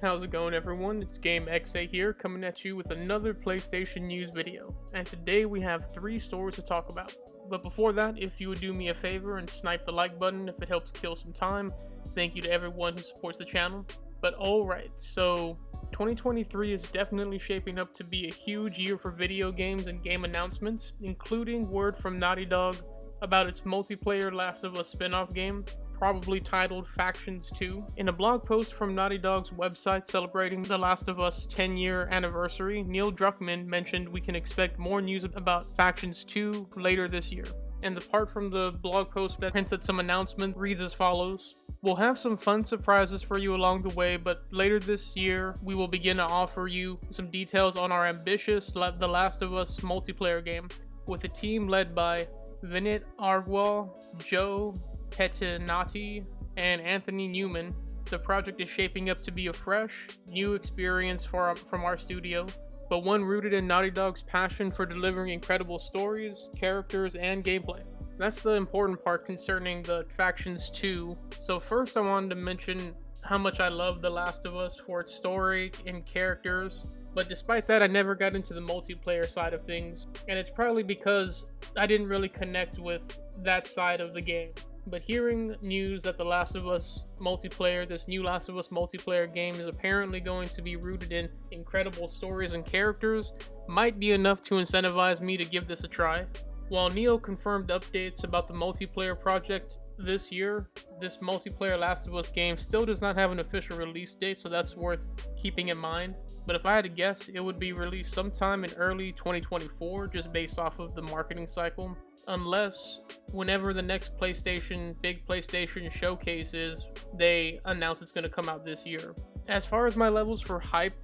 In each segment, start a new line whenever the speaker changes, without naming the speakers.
How's it going, everyone? It's GameXA here, coming at you with another PlayStation news video. And today we have 3 stories to talk about. But before that, if you would do me a favor and snipe the like button if it helps kill some time, thank you to everyone who supports the channel. But alright, so 2023 is definitely shaping up to be a huge year for video games and game announcements, including word from Naughty Dog about its multiplayer Last of Us spin-off game, probably titled Factions 2. In a blog post from Naughty Dog's website celebrating The Last of Us 10-year anniversary, Neil Druckmann mentioned we can expect more news about Factions 2 later this year. And the part from the blog post that hints at some announcement reads as follows: "We'll have some fun surprises for you along the way, but later this year we will begin to offer you some details on our ambitious The Last of Us multiplayer game, with a team led by Vinit Agrawal, Joe Petinati, and Anthony Newman. The project is shaping up to be a fresh, new experience from our studio, but one rooted in Naughty Dog's passion for delivering incredible stories, characters, and gameplay." That's the important part concerning the Factions 2. So first I wanted to mention how much I love The Last of Us for its story and characters, but despite that I never got into the multiplayer side of things, and it's probably because I didn't really connect with that side of the game. But hearing news that The Last of Us multiplayer, this new Last of Us multiplayer game, is apparently going to be rooted in incredible stories and characters might be enough to incentivize me to give this a try. While Neil confirmed updates about the multiplayer project this year, this multiplayer Last of Us game still does not have an official release date, so that's worth keeping in mind. But if I had to guess, it would be released sometime in early 2024, just based off of the marketing cycle, unless whenever the next big PlayStation showcase is, they announce it's going to come out this year. As far as my levels for hype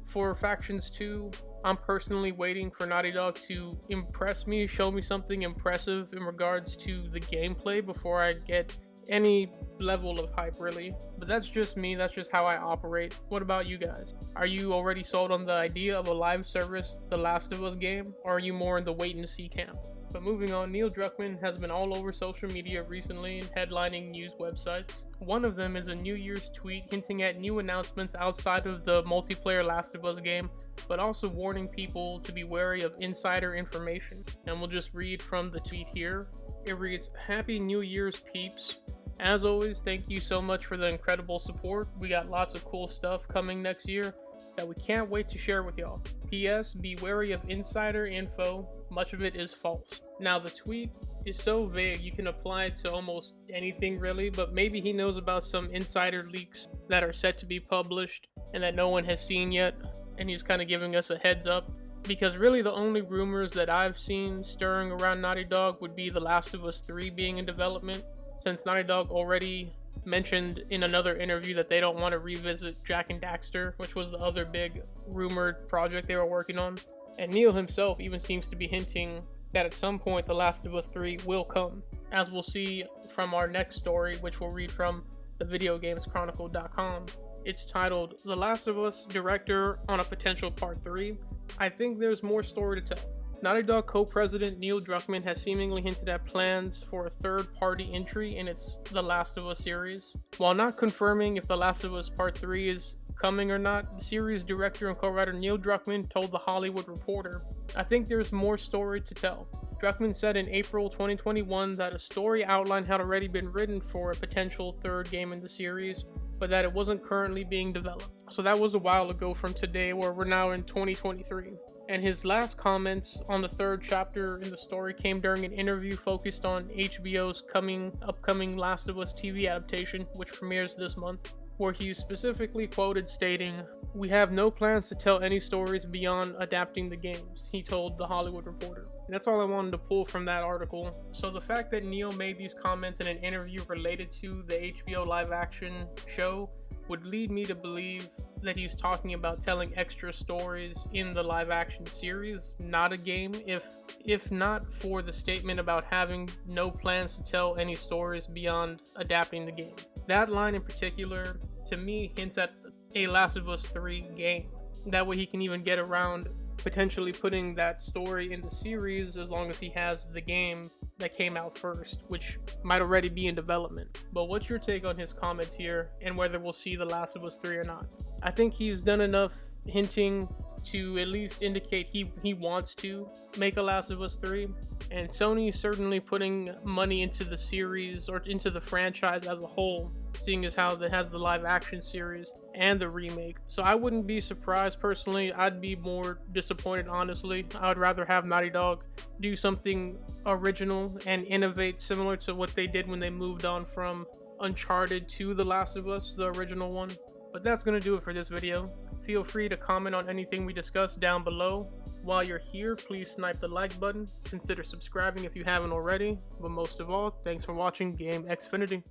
for Factions 2, I'm personally waiting for Naughty Dog to impress me, show me something impressive in regards to the gameplay before I get any level of hype, really. But that's just me, that's just how I operate. What about you guys? Are you already sold on the idea of a live service The Last of Us game, or are you more in the wait and see camp? But moving on, Neil Druckmann has been all over social media recently and headlining news websites. One of them is a New Year's tweet hinting at new announcements outside of the multiplayer Last of Us game, but also warning people to be wary of insider information. And we'll just read from the tweet here. It reads, "Happy New Year's, peeps. As always, thank you so much for the incredible support. We got lots of cool stuff coming next year that we can't wait to share with y'all. P.S. Be wary of insider info. Much of it is false." Now the tweet is so vague you can apply it to almost anything really, but maybe he knows about some insider leaks that are set to be published and that no one has seen yet, and he's kind of giving us a heads up. Because really the only rumors that I've seen stirring around Naughty Dog would be The Last of Us 3 being in development, since Naughty Dog already mentioned in another interview that they don't want to revisit Jak and Daxter, which was the other big rumored project they were working on. And Neil himself even seems to be hinting that at some point The Last of Us 3 will come, as we'll see from our next story, which we'll read from the VideoGamesChronicle.com. It's titled The Last of Us Director on a Potential Part 3. I think there's more story to tell. Naughty Dog co-president Neil Druckmann has seemingly hinted at plans for a third-party entry in its The Last of Us series. While not confirming if The Last of Us Part 3 is coming or not, the series director and co-writer Neil Druckmann told The Hollywood Reporter, "I think there's more story to tell." Druckmann said in April 2021 that a story outline had already been written for a potential third game in the series, but that it wasn't currently being developed. So that was a while ago from today, where we're now in 2023. And his last comments on the third chapter in the story came during an interview focused on HBO's upcoming Last of Us TV adaptation, which premieres this month, where he specifically quoted stating, "We have no plans to tell any stories beyond adapting the games," he told The Hollywood Reporter. And that's all I wanted to pull from that article. So the fact that Neil made these comments in an interview related to the HBO live action show would lead me to believe that he's talking about telling extra stories in the live action series, not a game, if not for the statement about having no plans to tell any stories beyond adapting the game. That line in particular, to me, hints at a Last of Us 3 game. That way he can even get around potentially putting that story in the series as long as he has the game that came out first, which might already be in development. But what's your take on his comments here and whether we'll see The Last of Us 3 or not? I think he's done enough hinting to at least indicate he wants to make a Last of Us 3, and Sony certainly putting money into the series or into the franchise as a whole, seeing as how it has the live action series and the remake. So I wouldn't be surprised personally. I'd be more disappointed, honestly. I would rather have Naughty Dog do something original and innovate, similar to what they did when they moved on from Uncharted to The Last of Us, the original one. But that's gonna do it for this video. Feel free to comment on anything we discussed down below. While you're here, please snipe the like button. Consider subscribing if you haven't already. But most of all, thanks for watching Game Xfinity.